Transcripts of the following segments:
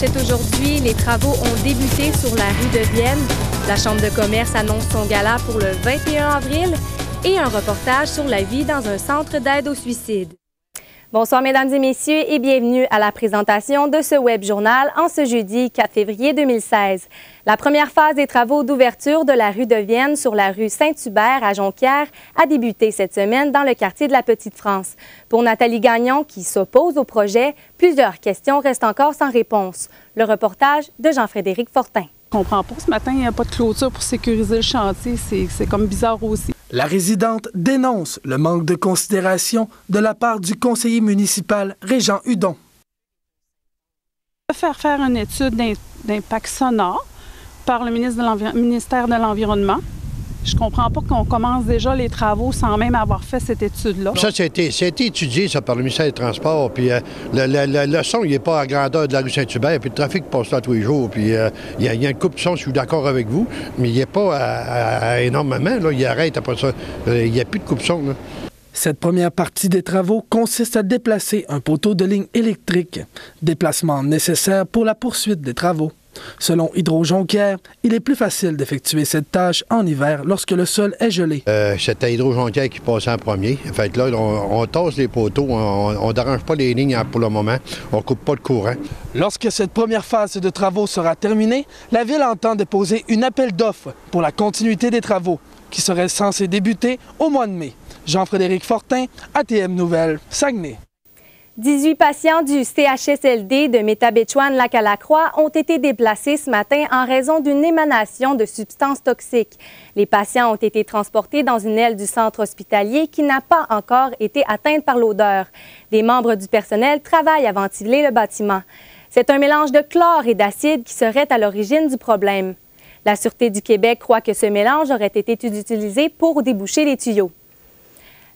manchettes aujourd'hui, les travaux ont débuté sur la rue de Vienne. La Chambre de commerce annonce son gala pour le 21 avril et un reportage sur la vie dans un centre d'aide au suicide. Bonsoir mesdames et messieurs et bienvenue à la présentation de ce web journal en ce jeudi 4 février 2016. La première phase des travaux d'ouverture de la rue de Vienne sur la rue Saint-Hubert à Jonquière a débuté cette semaine dans le quartier de la Petite-France. Pour Nathalie Gagnon, qui s'oppose au projet, plusieurs questions restent encore sans réponse. Le reportage de Jean-Frédéric Fortin. Je comprends pas, ce matin, il n'y a pas de clôture pour sécuriser le chantier. C'est comme bizarre aussi. La résidente dénonce le manque de considération de la part du conseiller municipal Régent Hudon. Faire une étude d'impact sonore par le ministère de l'Environnement. Je comprends pas qu'on commence déjà les travaux sans même avoir fait cette étude-là. Ça, a été étudié ça, par le ministère des Transports. Puis le son, il n'est pas à grandeur de la rue Saint-Hubert. Puis le trafic passe là tous les jours. Puis il y a une coupe de son, je suis d'accord avec vous. Mais il n'est pas à énormément. Là. Il arrête après ça. Il n'y a plus de coupe de son. Là. Cette première partie des travaux consiste à déplacer un poteau de ligne électrique. Déplacement nécessaire pour la poursuite des travaux. Selon Hydro-Jonquière, il est plus facile d'effectuer cette tâche en hiver lorsque le sol est gelé. C'était Hydro-Jonquière qui passait en premier. En fait, là, on tasse les poteaux, on n'arrange pas les lignes pour le moment, on ne coupe pas de courant. Lorsque cette première phase de travaux sera terminée, la Ville entend déposer une appel d'offres pour la continuité des travaux, qui serait censé débuter au mois de mai. Jean-Frédéric Fortin, ATM Nouvelles, Saguenay. 18 patients du CHSLD de Métabetchouan-Lac-à-la-Croix ont été déplacés ce matin en raison d'une émanation de substances toxiques. Les patients ont été transportés dans une aile du centre hospitalier qui n'a pas encore été atteinte par l'odeur. Des membres du personnel travaillent à ventiler le bâtiment. C'est un mélange de chlore et d'acide qui serait à l'origine du problème. La Sûreté du Québec croit que ce mélange aurait été utilisé pour déboucher les tuyaux.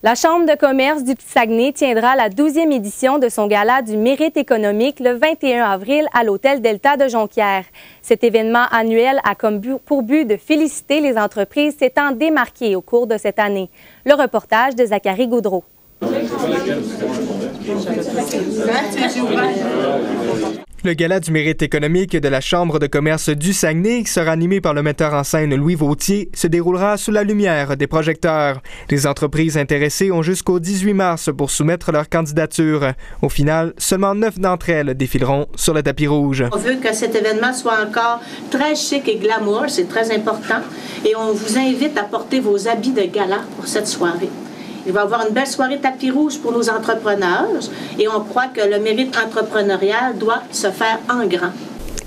La Chambre de commerce du Saguenay tiendra la 12e édition de son gala du mérite économique le 21 avril à l'Hôtel Delta de Jonquière. Cet événement annuel a pour but de féliciter les entreprises s'étant démarquées au cours de cette année. Le reportage de Zachary Gaudreau. Le gala du mérite économique de la Chambre de commerce du Saguenay, qui sera animé par le metteur en scène Louis Vautier, se déroulera sous la lumière des projecteurs. Les entreprises intéressées ont jusqu'au 18 mars pour soumettre leur candidature. Au final, seulement 9 d'entre elles défileront sur le tapis rouge. On veut que cet événement soit encore très chic et glamour, c'est très important. Et on vous invite à porter vos habits de gala pour cette soirée. Il va y avoir une belle soirée tapis rouge pour nos entrepreneurs et on croit que le mérite entrepreneurial doit se faire en grand.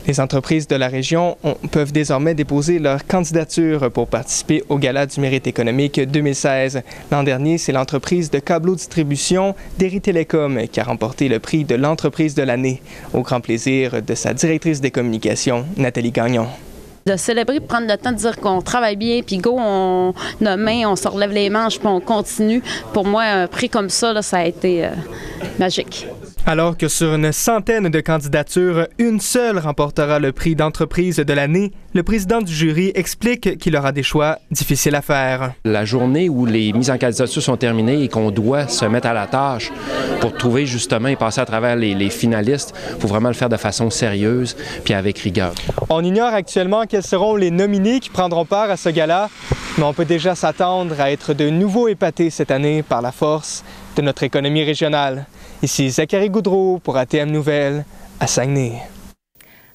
Les entreprises de la région peuvent désormais déposer leur candidature pour participer au Gala du mérite économique 2016. L'an dernier, c'est l'entreprise de câbleau distribution Derry Télécom qui a remporté le prix de l'entreprise de l'année, au grand plaisir de sa directrice des communications, Nathalie Gagnon. De célébrer, de prendre le temps de dire qu'on travaille bien, puis go, on a main, on se relève les manches, puis on continue. Pour moi, un prix comme ça, là, ça a été magique. Alors que sur une centaine de candidatures, une seule remportera le prix d'entreprise de l'année, le président du jury explique qu'il aura des choix difficiles à faire. La journée où les mises en candidature sont terminées et qu'on doit se mettre à la tâche pour trouver justement et passer à travers les finalistes, il faut vraiment le faire de façon sérieuse puis avec rigueur. On ignore actuellement quels seront les nominés qui prendront part à ce gala, mais on peut déjà s'attendre à être de nouveau épatés cette année par la force de notre économie régionale. Ici Zachary Gaudreau pour ATM Nouvelles à Saguenay.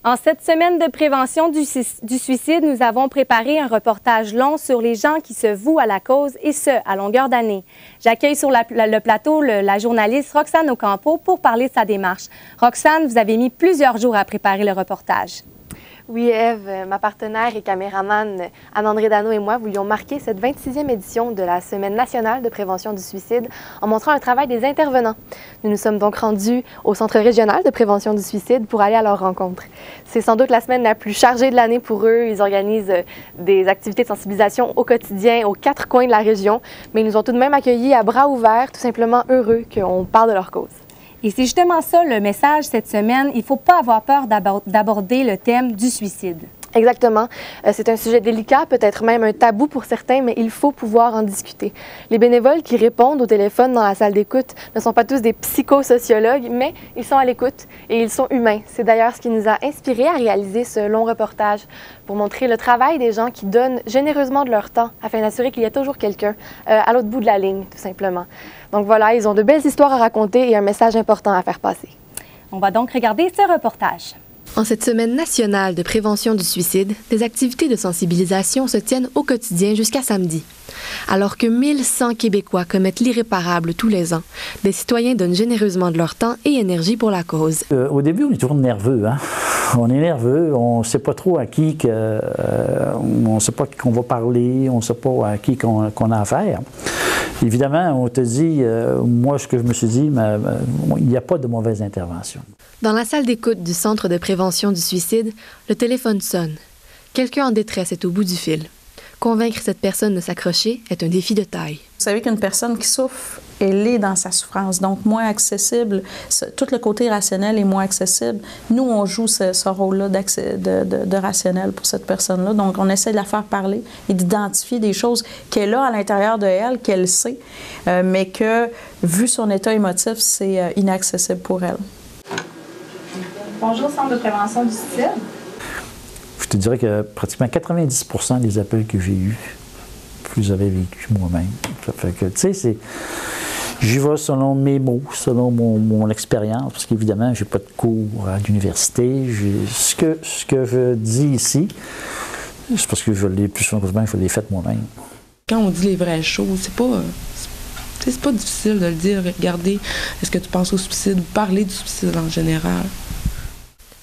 En cette semaine de prévention du suicide, nous avons préparé un reportage long sur les gens qui se vouent à la cause et ce, à longueur d'année. J'accueille sur le plateau la journaliste Roxane Ocampo pour parler de sa démarche. Roxane, vous avez mis plusieurs jours à préparer le reportage. Oui, Ève, ma partenaire et caméraman Anne-André Dano et moi voulions marquer cette 26e édition de la Semaine nationale de prévention du suicide en montrant le travail des intervenants. Nous nous sommes donc rendus au Centre régional de prévention du suicide pour aller à leur rencontre. C'est sans doute la semaine la plus chargée de l'année pour eux. Ils organisent des activités de sensibilisation au quotidien aux 4 coins de la région, mais ils nous ont tout de même accueillis à bras ouverts, tout simplement heureux qu'on parle de leur cause. Et c'est justement ça le message cette semaine. Il ne faut pas avoir peur d'aborder le thème du suicide. Exactement. C'est un sujet délicat, peut-être même un tabou pour certains, mais il faut pouvoir en discuter. Les bénévoles qui répondent au téléphone dans la salle d'écoute ne sont pas tous des psychosociologues, mais ils sont à l'écoute et ils sont humains. C'est d'ailleurs ce qui nous a inspirés à réaliser ce long reportage pour montrer le travail des gens qui donnent généreusement de leur temps afin d'assurer qu'il y a toujours quelqu'un à l'autre bout de la ligne, tout simplement. Donc voilà, ils ont de belles histoires à raconter et un message important à faire passer. On va donc regarder ce reportage. En cette semaine nationale de prévention du suicide, des activités de sensibilisation se tiennent au quotidien jusqu'à samedi. Alors que 1100 Québécois commettent l'irréparable tous les ans, des citoyens donnent généreusement de leur temps et énergie pour la cause. Au début, on est toujours nerveux. Hein? On est nerveux, on ne sait pas trop à qui, on ne sait pas qui qu'on va parler, on ne sait pas à qui qu'on a affaire. Évidemment, on te dit, moi, ce que je me suis dit, il n'y a pas de mauvaise intervention. Dans la salle d'écoute du Centre de prévention du suicide, le téléphone sonne. Quelqu'un en détresse est au bout du fil. Convaincre cette personne de s'accrocher est un défi de taille. Vous savez qu'une personne qui souffre, elle est dans sa souffrance, donc moins accessible. Tout le côté rationnel est moins accessible. Nous, on joue ce rôle-là de rationnel pour cette personne-là. Donc, on essaie de la faire parler et d'identifier des choses qu'elle a à l'intérieur de elle, qu'elle sait, mais que, vu son état émotif, c'est inaccessible pour elle. Bonjour, Centre de prévention du suicide. Je te dirais que pratiquement 90% des appels que j'ai eus, je les avais vécus moi-même. Ça fait que, tu sais, j'y vais selon mes mots, selon mon expérience, parce qu'évidemment, je n'ai pas de cours à l'université. Ce que je dis ici, c'est parce que je l'ai plus souvent, je l'ai fait moi-même. Quand on dit les vraies choses, c'est pas difficile de le dire. Regardez, est-ce que tu penses au suicide ou parler du suicide en général?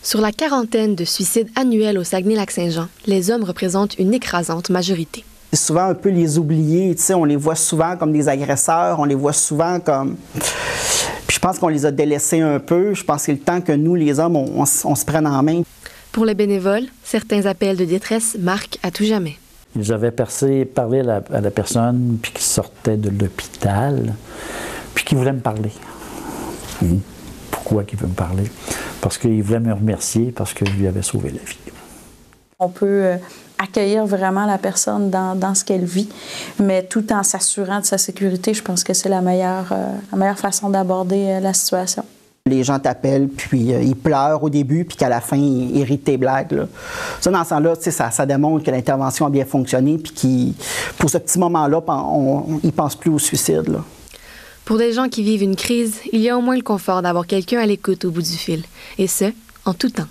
Sur la quarantaine de suicides annuels au Saguenay-Lac-Saint-Jean, les hommes représentent une écrasante majorité. C'est souvent un peu les oubliés, tu sais, on les voit souvent comme des agresseurs, on les voit souvent comme... Puis je pense qu'on les a délaissés un peu, je pense que c'est le temps que nous, les hommes, on se prenne en main. Pour les bénévoles, certains appels de détresse marquent à tout jamais. Ils avaient parlé à la personne, puis qui sortait de l'hôpital, puis qui voulait me parler. Pourquoi qu'il veut me parler? Parce qu'il voulait me remercier, parce que je lui avais sauvé la vie. On peut accueillir vraiment la personne dans ce qu'elle vit, mais tout en s'assurant de sa sécurité. Je pense que c'est la meilleure façon d'aborder la situation. Les gens t'appellent, puis ils pleurent au début, puis qu'à la fin, ils rient de tes blagues. Là. Ça, dans ce sens-là, ça démontre que l'intervention a bien fonctionné, puis pour ce petit moment-là, ils ne pensent plus au suicide. Là. Pour des gens qui vivent une crise, il y a au moins le confort d'avoir quelqu'un à l'écoute au bout du fil, et ce, en tout temps.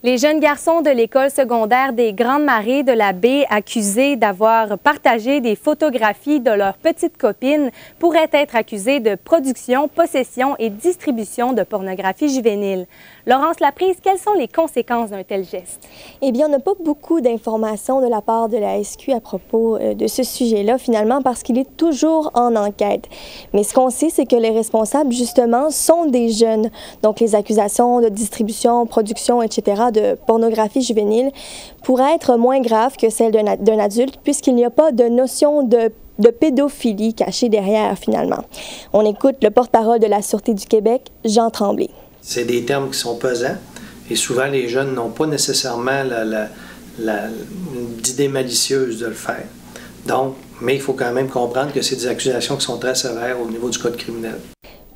Les jeunes garçons de l'école secondaire des Grandes Marais de la Baie, accusés d'avoir partagé des photographies de leurs petites copines, pourraient être accusés de production, possession et distribution de pornographie juvénile. Laurence Laprise, quelles sont les conséquences d'un tel geste? Eh bien, on n'a pas beaucoup d'informations de la part de la SQ à propos de ce sujet-là, finalement, parce qu'il est toujours en enquête. Mais ce qu'on sait, c'est que les responsables, justement, sont des jeunes. Donc, les accusations de distribution, production, etc., de pornographie juvénile pourraient être moins graves que celles d'un adulte, puisqu'il n'y a pas de notion de pédophilie cachée derrière, finalement. On écoute le porte-parole de la Sûreté du Québec, Jean Tremblay. C'est des termes qui sont pesants et souvent les jeunes n'ont pas nécessairement l'idée malicieuse de le faire. Donc, mais il faut quand même comprendre que c'est des accusations qui sont très sévères au niveau du code criminel.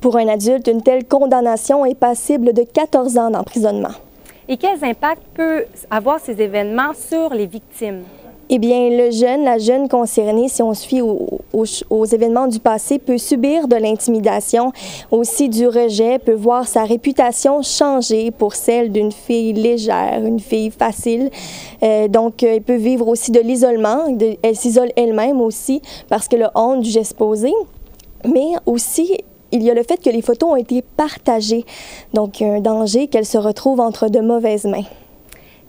Pour un adulte, une telle condamnation est passible de 14 ans d'emprisonnement. Et quels impacts peuvent avoir ces événements sur les victimes? Eh bien, la jeune concernée, si on se fie aux événements du passé, peut subir de l'intimidation, aussi du rejet, peut voir sa réputation changer pour celle d'une fille légère, une fille facile. Donc, elle peut vivre aussi de l'isolement. Elle s'isole elle-même aussi parce que le honte du geste posé. Mais aussi, il y a le fait que les photos ont été partagées. Donc, il y a un danger qu'elles se retrouvent entre de mauvaises mains.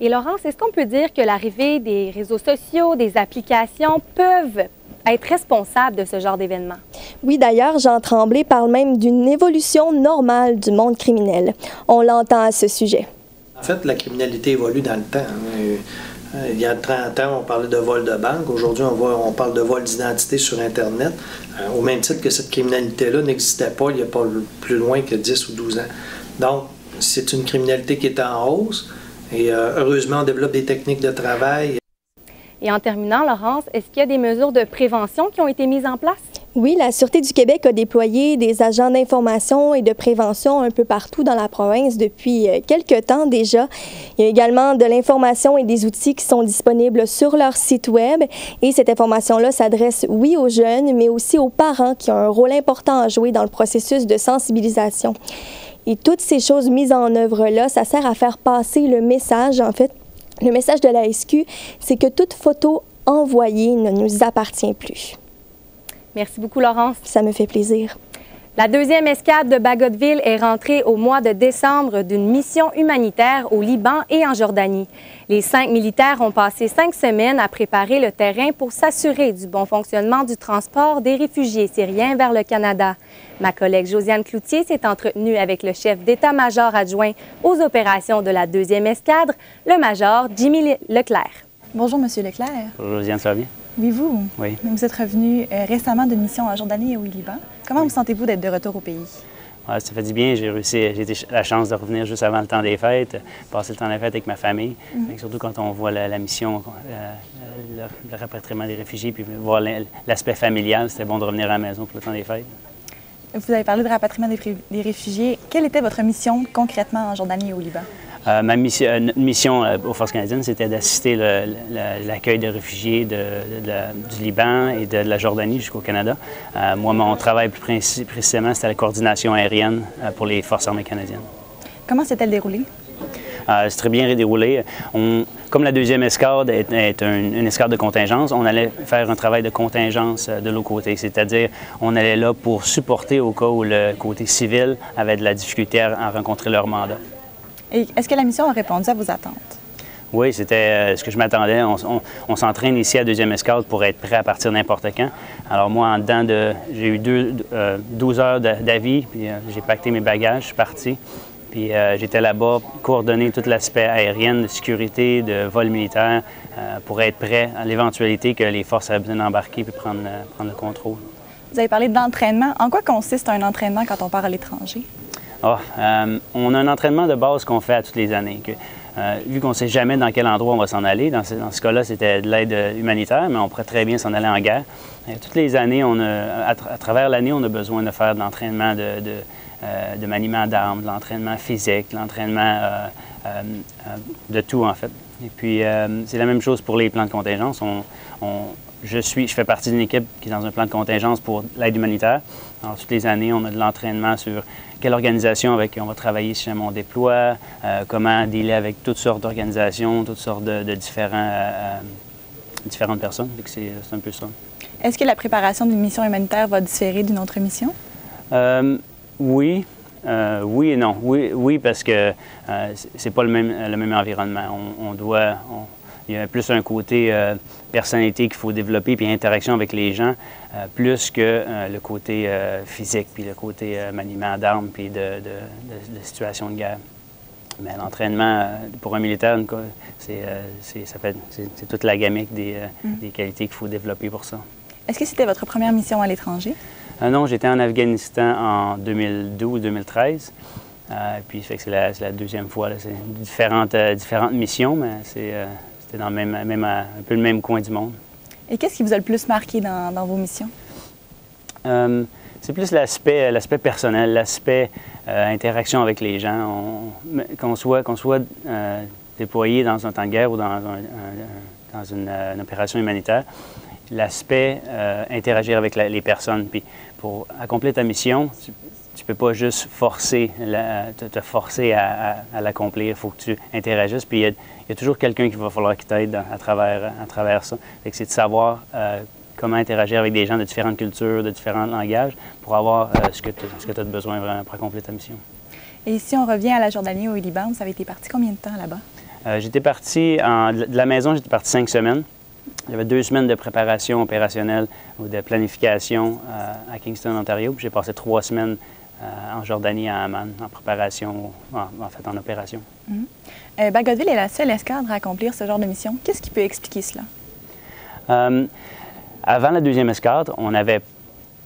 Et Laurence, est-ce qu'on peut dire que l'arrivée des réseaux sociaux, des applications peuvent être responsables de ce genre d'événements? Oui, d'ailleurs, Jean Tremblay parle même d'une évolution normale du monde criminel. On l'entend à ce sujet. En fait, la criminalité évolue dans le temps. Il y a 30 ans, on parlait de vol de banque. Aujourd'hui, on parle de vol d'identité sur Internet. Au même titre que cette criminalité-là n'existait pas il n'y a pas plus loin que 10 ou 12 ans. Donc, c'est une criminalité qui est en hausse. Et heureusement, on développe des techniques de travail. Et en terminant, Laurence, est-ce qu'il y a des mesures de prévention qui ont été mises en place? Oui, la Sûreté du Québec a déployé des agents d'information et de prévention un peu partout dans la province depuis quelques temps déjà. Il y a également de l'information et des outils qui sont disponibles sur leur site Web. Et cette information-là s'adresse, oui, aux jeunes, mais aussi aux parents qui ont un rôle important à jouer dans le processus de sensibilisation. Et toutes ces choses mises en œuvre-là, ça sert à faire passer le message, en fait. Le message de la SQ, c'est que toute photo envoyée ne nous appartient plus. Merci beaucoup, Laurence. Ça me fait plaisir. La deuxième escadre de Bagotville est rentrée au mois de décembre d'une mission humanitaire au Liban et en Jordanie. Les 5 militaires ont passé 5 semaines à préparer le terrain pour s'assurer du bon fonctionnement du transport des réfugiés syriens vers le Canada. Ma collègue Josiane Cloutier s'est entretenue avec le chef d'état-major adjoint aux opérations de la deuxième escadre, le major Jimmy Leclerc. Bonjour, Monsieur Leclerc. Bonjour, Josiane, ça va bien? Oui, vous? Oui. Vous êtes revenu récemment d'une mission en Jordanie et au Liban. Comment vous sentez-vous d'être de retour au pays? Ouais, ça fait du bien. J'ai eu la chance de revenir juste avant le temps des fêtes, passer le temps des fêtes avec ma famille. Surtout quand on voit la mission, le rapatriement des réfugiés, puis voir l'aspect familial, c'était bon de revenir à la maison pour le temps des fêtes. Vous avez parlé de rapatriement des réfugiés. Quelle était votre mission concrètement en Jordanie et au Liban? Ma mission aux Forces canadiennes, c'était d'assister l'accueil de réfugiés du Liban et de la Jordanie jusqu'au Canada. Moi, mon travail plus précisément, c'était la coordination aérienne pour les Forces armées canadiennes. Comment s'est-elle déroulée? C'est très bien déroulé. Comme la deuxième escadre est une escadre de contingence, on allait faire un travail de contingence de l'autre côté, c'est-à-dire on allait là pour supporter au cas où le côté civil avait de la difficulté à rencontrer leur mandat. Et est-ce que la mission a répondu à vos attentes? Oui, c'était ce que je m'attendais. On s'entraîne ici à deuxième escadre pour être prêt à partir n'importe quand. Alors moi, en dedans j'ai eu 12 heures d'avis, puis j'ai pacté mes bagages, je suis parti. Puis j'étais là-bas, coordonner tout l'aspect aérien, de sécurité, de vol militaire, pour être prêt à l'éventualité que les forces avaient besoin d'embarquer puis prendre le contrôle. Vous avez parlé d'entraînement. En quoi consiste un entraînement quand on part à l'étranger? On a un entraînement de base qu'on fait à toutes les années. Vu qu'on ne sait jamais dans quel endroit on va s'en aller, dans ce cas-là, c'était de l'aide humanitaire, mais on pourrait très bien s'en aller en guerre. Toutes les années, à travers l'année, on a besoin de faire de l'entraînement de maniement d'armes, de l'entraînement physique, de l'entraînement de tout, en fait. Et puis, c'est la même chose pour les plans de contingence. Je fais partie d'une équipe qui est dans un plan de contingence pour l'aide humanitaire. Alors, toutes les années, on a de l'entraînement sur quelle organisation avec qui on va travailler si jamais on déploie, comment dealer avec toutes sortes d'organisations, toutes sortes de différentes personnes. C'est un peu ça. Est-ce que la préparation d'une mission humanitaire va différer d'une autre mission? Oui. Oui et non. Oui parce que c'est pas le même environnement. Il y a plus un côté personnalité qu'il faut développer, puis interaction avec les gens, plus que le côté physique, puis le côté maniement d'armes, puis de situation de guerre. Mais l'entraînement pour un militaire, c'est toute la gamme des qualités qu'il faut développer pour ça. Est-ce que c'était votre première mission à l'étranger? Non, j'étais en Afghanistan en 2012-2013. Puis c'est la deuxième fois. C'est différentes missions, mais c'était dans un peu le même coin du monde. Et qu'est-ce qui vous a le plus marqué dans vos missions? C'est plus l'aspect personnel, l'aspect interaction avec les gens. Qu'on soit déployé dans un temps de guerre ou dans une opération humanitaire, l'aspect interagir avec les personnes. Puis pour accomplir ta mission, tu ne peux pas juste te forcer à l'accomplir. Il faut que tu interagisses. Puis il y a toujours quelqu'un qui va falloir qui t'aide à travers ça. C'est de savoir comment interagir avec des gens de différentes cultures, de différents langages, pour avoir ce que tu as besoin vraiment pour accomplir ta mission. Et si on revient à la Jordanie ou au Liban, vous avez été parti combien de temps là-bas? J'étais parti, de la maison, j'étais parti 5 semaines. J'avais 2 semaines de préparation opérationnelle ou de planification à Kingston, Ontario. Puis j'ai passé 3 semaines en Jordanie, à Amman, en préparation, en opération. Bagotville est la seule escadre à accomplir ce genre de mission. Qu'est-ce qui peut expliquer cela? Avant la deuxième escadre, on avait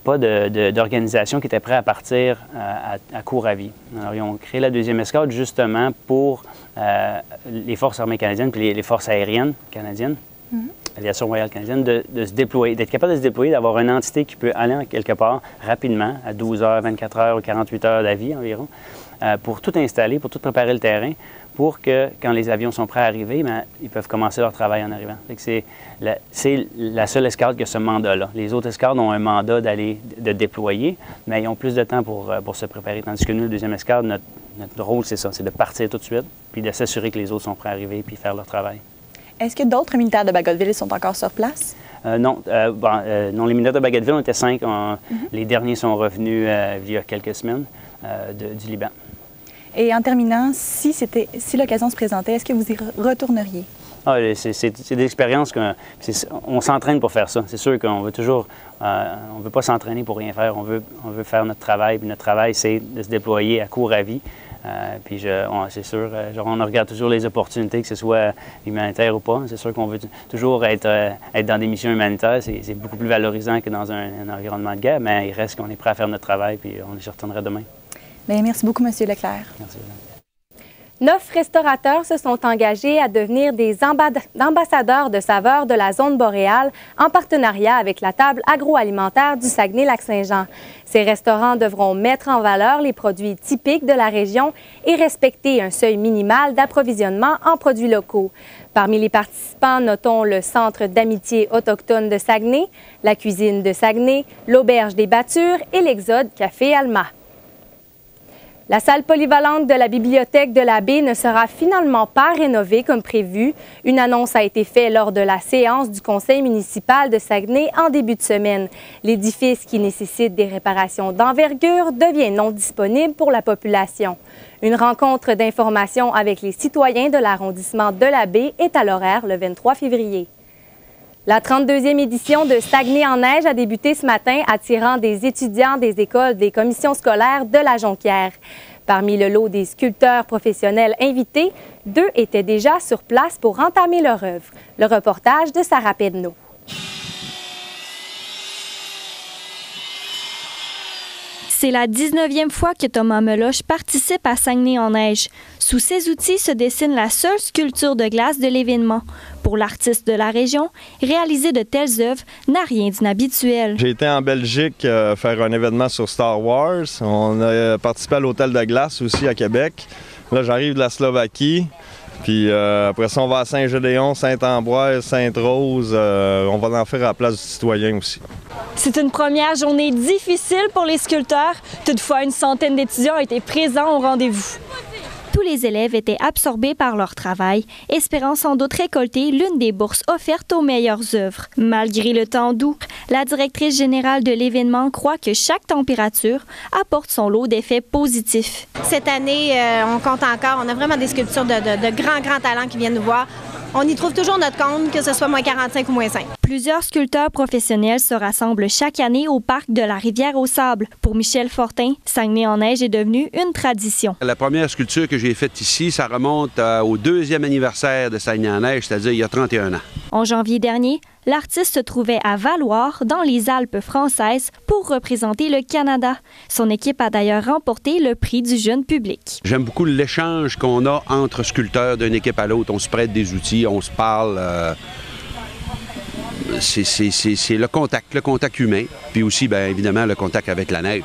pas d'organisation qui était prête à partir à court avis. Alors, ils ont créé la deuxième escadre justement pour les forces armées canadiennes puis les forces aériennes canadiennes, l'aviation royale canadienne, de se déployer, d'être capable de se déployer, d'avoir une entité qui peut aller quelque part rapidement, à 12 heures, 24 heures ou 48 heures d'avis environ, pour tout installer, pour tout préparer le terrain, pour que quand les avions sont prêts à arriver, bien, ils peuvent commencer leur travail en arrivant. C'est la seule escadre qui a ce mandat-là. Les autres escadres ont un mandat de déployer, mais ils ont plus de temps pour se préparer. Tandis que nous, le deuxième escadre, notre rôle, c'est ça, c'est de partir tout de suite, puis de s'assurer que les autres sont prêts à arriver, puis faire leur travail. Est-ce que d'autres militaires de Bagotville sont encore sur place? Non, non, les militaires de Bagotville, on était 5. Les derniers sont revenus il y a quelques semaines du Liban. Et en terminant, si l'occasion se présentait, est-ce que vous y retourneriez? Ah, c'est des expériences qu'on s'entraîne pour faire ça. C'est sûr qu'on veut toujours, on ne veut pas s'entraîner pour rien faire. On veut faire notre travail. Puis notre travail, c'est de se déployer à court avis. Puis c'est sûr, on regarde toujours les opportunités, que ce soit humanitaire ou pas. C'est sûr qu'on veut toujours être dans des missions humanitaires. C'est beaucoup plus valorisant que dans un environnement de guerre, mais il reste qu'on est prêt à faire notre travail, puis on y retournerait demain. Bien, merci beaucoup, M. Leclerc. Merci. 9 restaurateurs se sont engagés à devenir des ambassadeurs de saveurs de la zone boréale en partenariat avec la table agroalimentaire du Saguenay-Lac-Saint-Jean. Ces restaurants devront mettre en valeur les produits typiques de la région et respecter un seuil minimal d'approvisionnement en produits locaux. Parmi les participants, notons le Centre d'amitié autochtone de Saguenay, la cuisine de Saguenay, l'Auberge des Battures et l'Exode Café Alma. La salle polyvalente de la bibliothèque de la Baie ne sera finalement pas rénovée comme prévu. Une annonce a été faite lors de la séance du conseil municipal de Saguenay en début de semaine. L'édifice, qui nécessite des réparations d'envergure, devient non disponible pour la population. Une rencontre d'information avec les citoyens de l'arrondissement de la Baie est à l'horaire le 23 février. La 32e édition de Saguenay en neige a débuté ce matin, attirant des étudiants des écoles des commissions scolaires de la Jonquière. Parmi le lot des sculpteurs professionnels invités, 2 étaient déjà sur place pour entamer leur œuvre. Le reportage de Sarah Pedneau. C'est la 19e fois que Thomas Meloche participe à Saguenay en neige. Sous ses outils se dessine la seule sculpture de glace de l'événement. Pour l'artiste de la région, réaliser de telles œuvres n'a rien d'inhabituel. J'ai été en Belgique faire un événement sur Star Wars. On a participé à l'hôtel de glace aussi à Québec. Là, j'arrive de la Slovaquie. Puis après ça, on va à Saint-Gédéon, Saint-Ambroise, Sainte-Rose. On va en faire à la place du citoyen aussi. C'est une première journée difficile pour les sculpteurs. Toutefois, une centaine d'étudiants ont été présents au rendez-vous. Tous les élèves étaient absorbés par leur travail, espérant sans doute récolter l'une des bourses offertes aux meilleures œuvres. Malgré le temps doux, la directrice générale de l'événement croit que chaque température apporte son lot d'effets positifs. Cette année, on compte encore. On a vraiment des sculptures de grands talents qui viennent nous voir. On y trouve toujours notre compte, que ce soit moins 45 ou moins 5. Plusieurs sculpteurs professionnels se rassemblent chaque année au parc de la Rivière-aux-Sables. Pour Michel Fortin, Saguenay en neige est devenu une tradition. La première sculpture que j'ai faite ici, ça remonte au 2e anniversaire de Saguenay en neige, c'est-à-dire il y a 31 ans. En janvier dernier, l'artiste se trouvait à Valloire, dans les Alpes françaises, pour représenter le Canada. Son équipe a d'ailleurs remporté le prix du jeune public. J'aime beaucoup l'échange qu'on a entre sculpteurs d'une équipe à l'autre. On se prête des outils, on se parle. C'est le contact humain, puis aussi, bien évidemment, le contact avec la neige.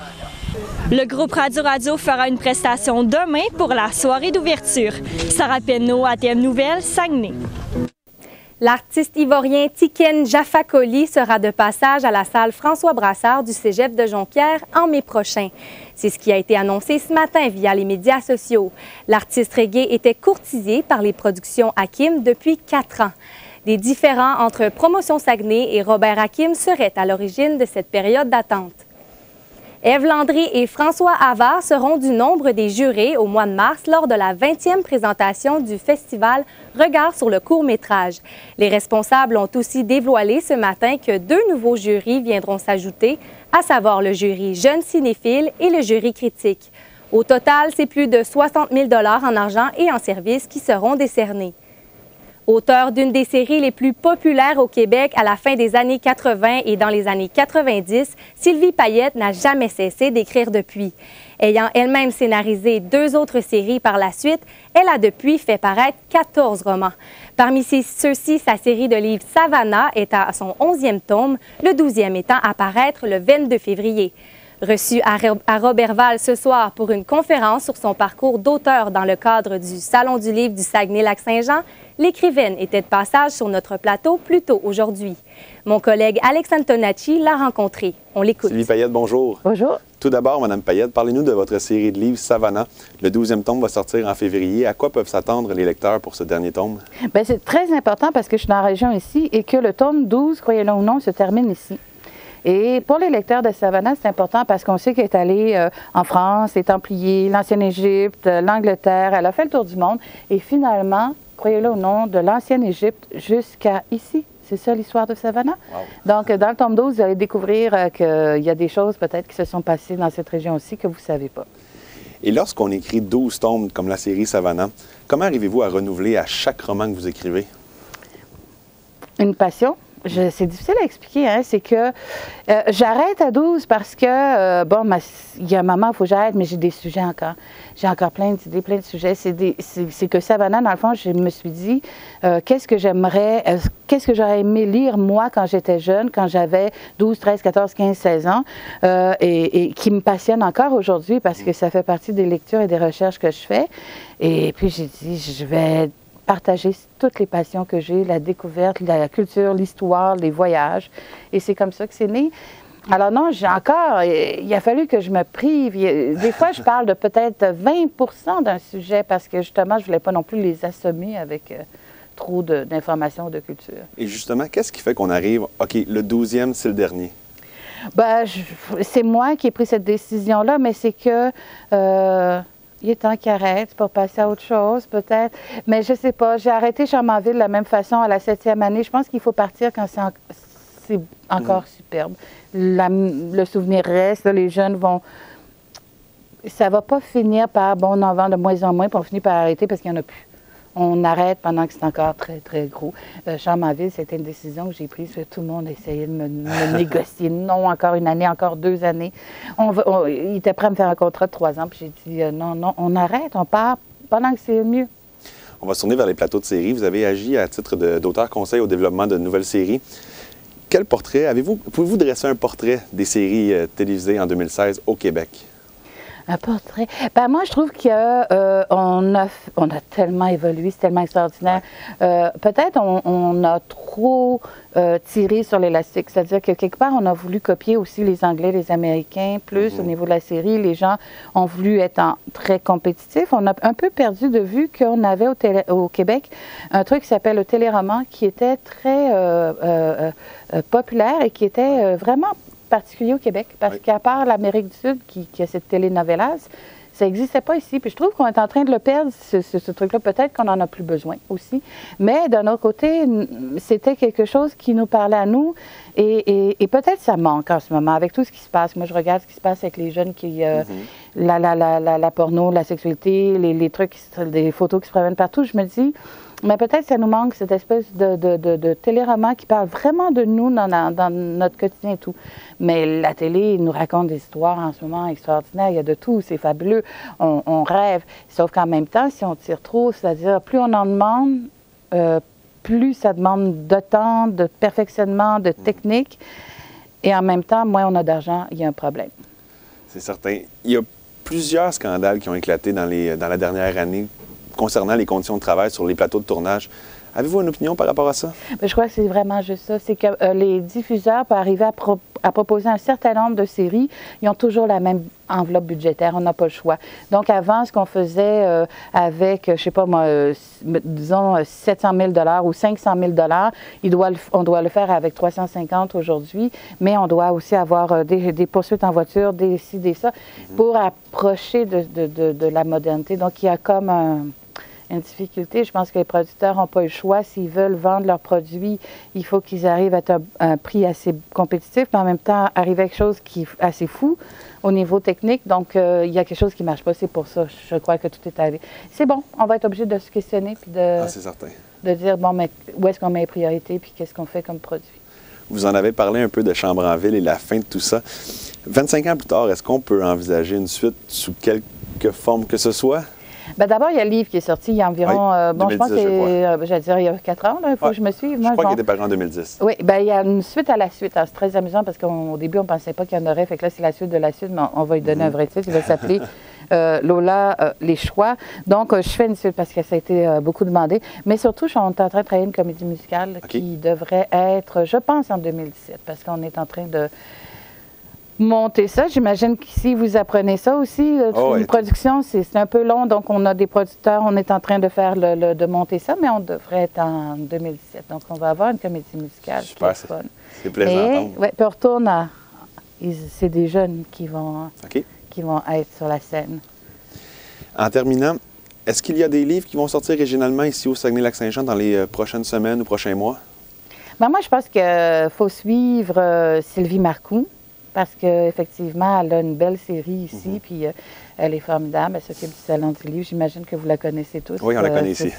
Le groupe Radio fera une prestation demain pour la soirée d'ouverture. Sarah Pedneau, ATM Nouvelles, Saguenay. L'artiste ivoirien Tiken Jah Fakoly sera de passage à la salle François Brassard du Cégep de Jonquière en mai prochain. C'est ce qui a été annoncé ce matin via les médias sociaux. L'artiste reggae était courtisé par les productions Hakim depuis 4 ans. Des différends entre Promotion Saguenay et Robert Hakim seraient à l'origine de cette période d'attente. Ève Landry et François Havard seront du nombre des jurés au mois de mars lors de la 20e présentation du festival Regard sur le court-métrage. Les responsables ont aussi dévoilé ce matin que 2 nouveaux jurys viendront s'ajouter, à savoir le jury Jeune cinéphile et le jury critique. Au total, c'est plus de 60 000 $ en argent et en services qui seront décernés. Auteur d'une des séries les plus populaires au Québec à la fin des années 80 et dans les années 90, Sylvie Payette n'a jamais cessé d'écrire depuis. Ayant elle-même scénarisé 2 autres séries par la suite, elle a depuis fait paraître 14 romans. Parmi ceux-ci, sa série de livres Savannah est à son 11e tome, le 12e étant à paraître le 22 février. Reçue à Roberval ce soir pour une conférence sur son parcours d'auteur dans le cadre du Salon du livre du Saguenay-Lac-Saint-Jean, l'écrivaine était de passage sur notre plateau plus tôt aujourd'hui. Mon collègue Alex Antonacci l'a rencontrée. On l'écoute. Sylvie Payette, bonjour. Bonjour. Tout d'abord, Mme Payette, parlez-nous de votre série de livres Savannah. Le 12e tome va sortir en février. À quoi peuvent s'attendre les lecteurs pour ce dernier tome? Bien, c'est très important parce que je suis dans la région ici et que le tome 12, croyez-le ou non, se termine ici. Et pour les lecteurs de Savannah, c'est important parce qu'on sait qu'elle est allée en France, les Templiers, l'ancienne Égypte, l'Angleterre, elle a fait le tour du monde. Et finalement, croyez-le ou non, de l'ancienne Égypte jusqu'à ici. C'est ça l'histoire de Savannah. Wow. Donc, dans le tome 12, vous allez découvrir qu'il y a des choses peut-être qui se sont passées dans cette région aussi que vous ne savez pas. Et lorsqu'on écrit 12 tomes comme la série Savannah, comment arrivez-vous à renouveler à chaque roman que vous écrivez? Une passion. C'est difficile à expliquer, hein? C'est que j'arrête à 12 parce que, il y a un moment où il faut que j'arrête, mais j'ai des sujets encore. J'ai encore plein d'idées, plein de sujets. C'est que Savannah, dans le fond, je me suis dit, qu'est-ce que j'aurais aimé lire, moi, quand j'étais jeune, quand j'avais 12, 13, 14, 15, 16 ans, et qui me passionne encore aujourd'hui parce que ça fait partie des lectures et des recherches que je fais. Et puis, j'ai dit, je vais partager toutes les passions que j'ai, la découverte, la culture, l'histoire, les voyages. Et c'est comme ça que c'est né. Alors non, il a fallu que je me prive. Des fois, je parle de peut-être 20% d'un sujet parce que justement, je ne voulais pas non plus les assommer avec trop d'informations de culture. Et justement, qu'est-ce qui fait qu'on arrive, OK, le 12e, c'est le dernier? Ben, c'est moi qui ai pris cette décision-là, mais c'est que... il est temps qu'il arrête pour passer à autre chose, peut-être. Mais je ne sais pas. J'ai arrêté Charmanville de la même façon à la 7e année. Je pense qu'il faut partir quand c'est encore superbe. Le souvenir reste. Là, les jeunes vont... Ça ne va pas finir par, on en vend de moins en moins, puis on finit par arrêter parce qu'il n'y en a plus. On arrête pendant que c'est encore très, très gros. Charmanville, c'était une décision que j'ai prise. Tout le monde essayait de me négocier. Non, encore une année, encore 2 années. Il était prêt à me faire un contrat de 3 ans. Puis j'ai dit non, on arrête, on part pendant que c'est mieux. On va se tourner vers les plateaux de séries. Vous avez agi à titre d'auteur conseil au développement de nouvelles séries. Quel portrait pouvez-vous dresser un portrait des séries télévisées en 2016 au Québec? Un portrait. Ben moi, je trouve qu'on a tellement évolué, c'est tellement extraordinaire. Peut-être on a trop tiré sur l'élastique, c'est-à-dire que quelque part, on a voulu copier aussi les Anglais, les Américains, plus au niveau de la série. Les gens ont voulu être très compétitifs. On a un peu perdu de vue qu'on avait au Québec un truc qui s'appelle le téléroman, qui était très populaire et qui était vraiment particulier au Québec, parce qu'à part l'Amérique du Sud, qui a cette télénovelas, ça n'existait pas ici. Puis je trouve qu'on est en train de le perdre, ce truc-là. Peut-être qu'on en a plus besoin aussi. Mais d'un autre côté, c'était quelque chose qui nous parlait à nous. Et peut-être ça manque en ce moment, avec tout ce qui se passe. Moi, je regarde ce qui se passe avec les jeunes qui... la porno, la sexualité, les trucs, des photos qui se promènent partout. Je me dis... Mais peut-être ça nous manque, cette espèce de téléroman qui parle vraiment de nous dans notre quotidien et tout. Mais la télé nous raconte des histoires en ce moment extraordinaires. Il y a de tout, c'est fabuleux. On rêve. Sauf qu'en même temps, si on tire trop, c'est-à-dire plus on en demande, plus ça demande de temps, de perfectionnement, de technique. Et en même temps, moins on a d'argent, il y a un problème. C'est certain. Il y a plusieurs scandales qui ont éclaté dans la dernière année concernant les conditions de travail sur les plateaux de tournage. Avez-vous une opinion par rapport à ça? Bien, je crois que c'est vraiment juste ça. C'est que les diffuseurs, pour arriver à proposer un certain nombre de séries, ils ont toujours la même enveloppe budgétaire. On n'a pas le choix. Donc, avant, ce qu'on faisait avec, je ne sais pas moi, disons 700 000 $ ou 500 000 $, on doit le faire avec 350 aujourd'hui, mais on doit aussi avoir des poursuites en voiture, des ci, des ça, pour approcher de la modernité. Donc, il y a comme une difficulté. Je pense que les producteurs n'ont pas le choix. S'ils veulent vendre leurs produits, il faut qu'ils arrivent à un prix assez compétitif, mais en même temps, arriver à quelque chose qui est assez fou au niveau technique. Donc, il y a quelque chose qui ne marche pas. C'est pour ça, je crois que tout est arrivé. C'est bon, on va être obligé de se questionner puis c'est certain. De dire, bon, mais où est-ce qu'on met les priorités puis qu'est-ce qu'on fait comme produit. Vous en avez parlé un peu de Chambre-en-Ville et la fin de tout ça. 25 ans plus tard, est-ce qu'on peut envisager une suite sous quelque forme que ce soit? Bien, d'abord, il y a le livre qui est sorti il y a environ, je pense que j'allais dire il y a 4 ans, il faut que je me suive. Je crois qu'il était paru en 2010. Oui, bien, il y a une suite à la suite. C'est très amusant parce qu'au début, on ne pensait pas qu'il y en aurait. Fait que là, c'est la suite de la suite, mais on va lui donner un vrai titre. Il va s'appeler Lola, les choix. Donc, je fais une suite parce que ça a été beaucoup demandé. Mais surtout, je suis en train de travailler une comédie musicale qui devrait être, je pense, en 2017 parce qu'on est en train de monter ça. J'imagine qu'ici, vous apprenez ça aussi. Une production, c'est un peu long. Donc, on a des producteurs, on est en train de faire de monter ça, mais on devrait être en 2017. Donc, on va avoir une comédie musicale. Super, c'est plaisant à entendre. Oui, puis on retourne à... C'est des jeunes qui vont être sur la scène. En terminant, est-ce qu'il y a des livres qui vont sortir régionalement ici au Saguenay-Lac-Saint-Jean dans les prochaines semaines ou prochains mois? Ben moi, je pense qu'il faut suivre Sylvie Marcoux. Parce qu'effectivement, elle a une belle série ici, puis elle est formidable. Elle s'occupe du Salon du livre. J'imagine que vous la connaissez tous. Oui, on la connaît ici.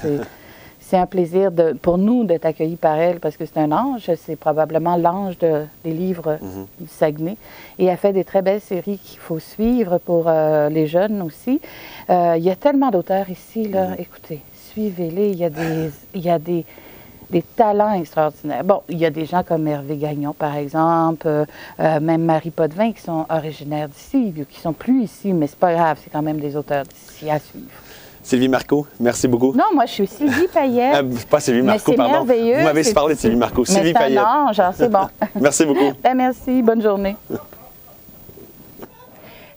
C'est un plaisir pour nous d'être accueillis par elle, parce que c'est un ange. C'est probablement l'ange des livres du Saguenay. Et elle fait des très belles séries qu'il faut suivre pour les jeunes aussi. Il y a tellement d'auteurs ici, là. Écoutez, suivez-les. Il y a des talents extraordinaires. Bon, il y a des gens comme Hervé Gagnon, par exemple, même Marie Potvin, qui sont originaires d'ici, qui sont plus ici, mais c'est pas grave, c'est quand même des auteurs d'ici à suivre. Sylvie Marcoux, merci beaucoup. Non, moi, je suis Sylvie Payette. Pas Sylvie Marcoux, pardon. Merveilleux. Vous m'avez parlé de Sylvie Marcoux. Sylvie Payette. Non, genre, c'est bon. Merci beaucoup. Ben, merci, bonne journée.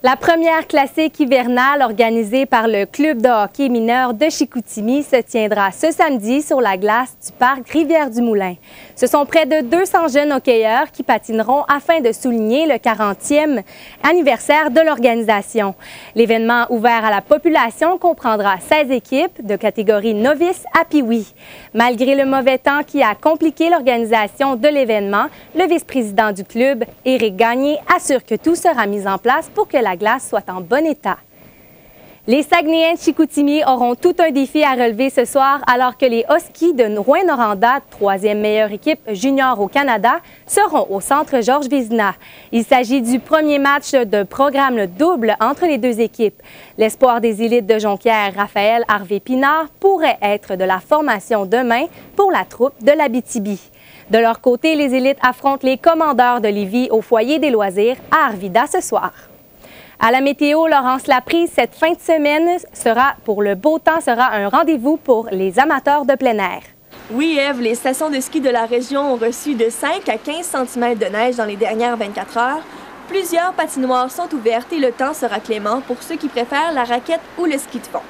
La première classique hivernale organisée par le club de hockey mineur de Chicoutimi se tiendra ce samedi sur la glace du parc Rivière-du-Moulin. Ce sont près de 200 jeunes hockeyeurs qui patineront afin de souligner le 40e anniversaire de l'organisation. L'événement ouvert à la population comprendra 16 équipes de catégorie novice à pee-wee. Malgré le mauvais temps qui a compliqué l'organisation de l'événement, le vice-président du club, Éric Gagné, assure que tout sera mis en place pour que la glace soit en bon état. Les Saguenayens de Chicoutimi auront tout un défi à relever ce soir alors que les Huskies de Rouyn-Noranda, 3e meilleure équipe junior au Canada, seront au centre Georges Vézina. Il s'agit du premier match de programme double entre les deux équipes. L'espoir des élites de Jonquière, Raphaël Harvey-Pinard, pourrait être de la formation demain pour la troupe de l'Abitibi. De leur côté, les élites affrontent les commandeurs de Lévis au foyer des loisirs à Arvida ce soir. À la météo, Laurence Laprise, cette fin de semaine pour le beau temps sera un rendez-vous pour les amateurs de plein air. Oui, Ève, les stations de ski de la région ont reçu de 5 à 15 cm de neige dans les dernières 24 heures. Plusieurs patinoires sont ouvertes et le temps sera clément pour ceux qui préfèrent la raquette ou le ski de fond.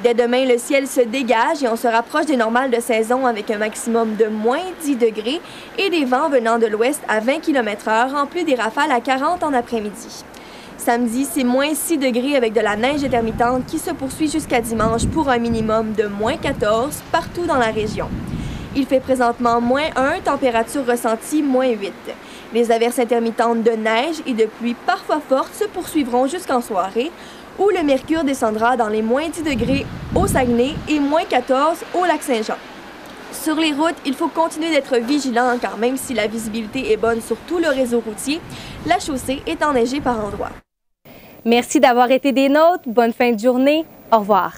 Dès demain, le ciel se dégage et on se rapproche des normales de saison avec un maximum de moins 10 degrés et des vents venant de l'ouest à 20 km/h en plus des rafales à 40 en après-midi. Samedi, c'est moins 6 degrés avec de la neige intermittente qui se poursuit jusqu'à dimanche pour un minimum de moins 14 partout dans la région. Il fait présentement moins 1, température ressentie moins 8. Les averses intermittentes de neige et de pluie parfois fortes se poursuivront jusqu'en soirée, où le mercure descendra dans les moins 10 degrés au Saguenay et moins 14 au Lac-Saint-Jean. Sur les routes, il faut continuer d'être vigilant car même si la visibilité est bonne sur tout le réseau routier, la chaussée est enneigée par endroits. Merci d'avoir été des nôtres. Bonne fin de journée. Au revoir.